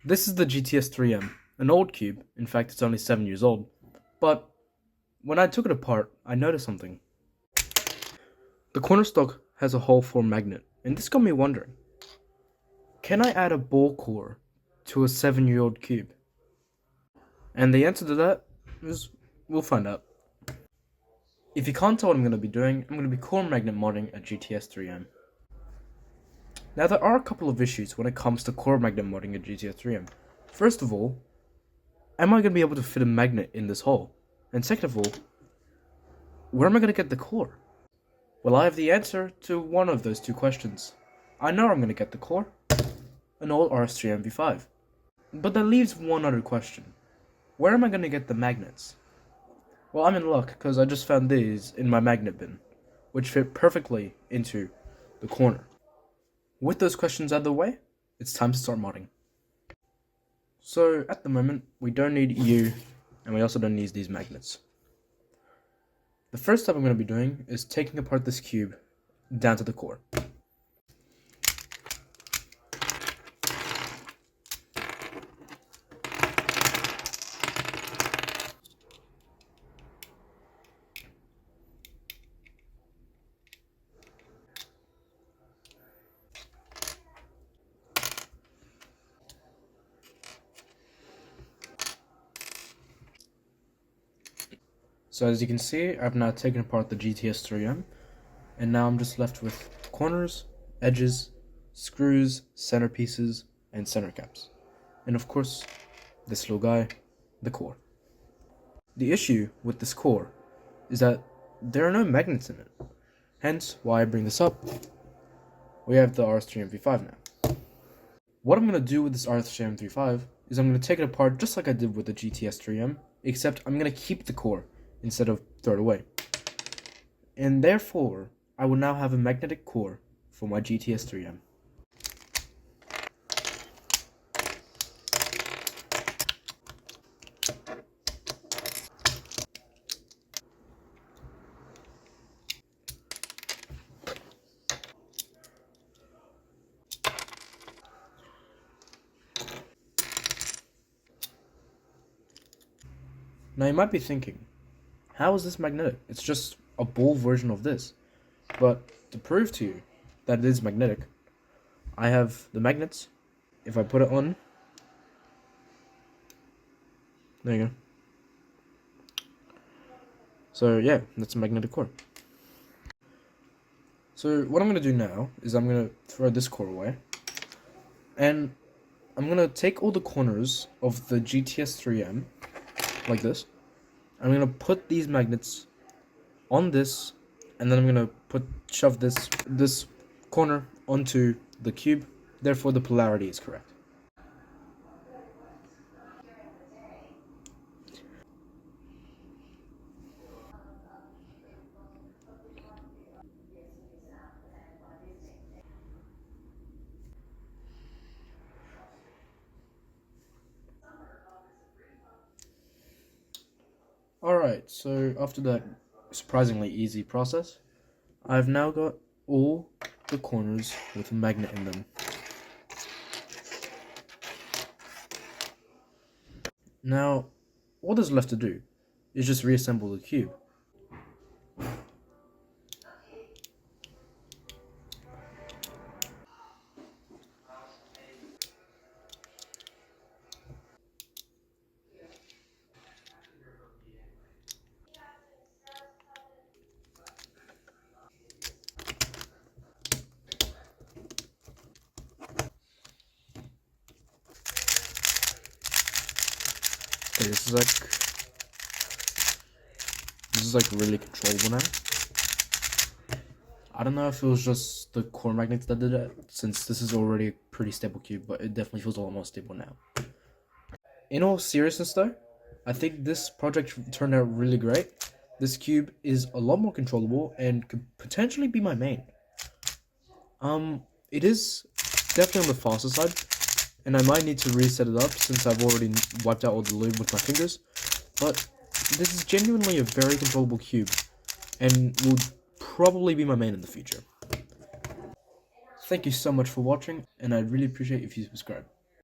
This is the GTS3M, an old cube. In fact, it's only 7 years old. But when I took it apart, I noticed something. The corner stock has a hole for a magnet, and this got me wondering, can I add a ball core to a 7-year-old cube? And the answer to that is, we'll find out. If you can't tell what I'm going to be doing, I'm going to be core magnet modding at GTS3M. Now, there are a couple of issues when it comes to core magnet modding at GTS3M. First of all, am I going to be able to fit a magnet in this hole? And second of all, where am I going to get the core? Well, I have the answer to one of those two questions. I know I'm going to get the core, an old RS3M V5. But that leaves one other question. Where am I going to get the magnets? Well, I'm in luck because I just found these in my magnet bin, which fit perfectly into the corner. With those questions out of the way, it's time to start modding. So, at the moment, we don't need EU, and we also don't need these magnets. The first step I'm going to be doing is taking apart this cube down to the core. So as you can see, I've now taken apart the GTS3M, and now I'm just left with corners, edges, screws, centerpieces, and center caps. And of course, this little guy, the core. The issue with this core is that there are no magnets in it. Hence why I bring this up. We have the RS3M V5 now. What I'm going to do with this RS3M V5 is I'm going to take it apart just like I did with the GTS3M, except I'm going to keep the core instead of throw it away. And therefore, I will now have a magnetic core for my GTS3M. Now you might be thinking, how is this magnetic? It's just a ball version of this. But to prove to you that it is magnetic, I have the magnets. If I put it on, there you go. So yeah, that's a magnetic core. So what I'm going to do now is I'm going to throw this core away. And I'm going to take all the corners of the GTS3M, like this. I'm going to put these magnets on this, and then I'm going to shove this corner onto the cube. Therefore, the polarity is correct. Alright, so after that surprisingly easy process, I've now got all the corners with a magnet in them. Now, all there's left to do is just reassemble the cube. Okay, this is like really controllable now. I don't know if it was just the core magnets that did it, since this is already a pretty stable cube, but it definitely feels a lot more stable now. In all seriousness though, I think this project turned out really great. This cube is a lot more controllable and could potentially be my main. It is definitely on the faster side, and I might need to reset it up since I've already wiped out all the lube with my fingers, but this is genuinely a very controllable cube, and will probably be my main in the future. Thank you so much for watching, and I'd really appreciate if you subscribe.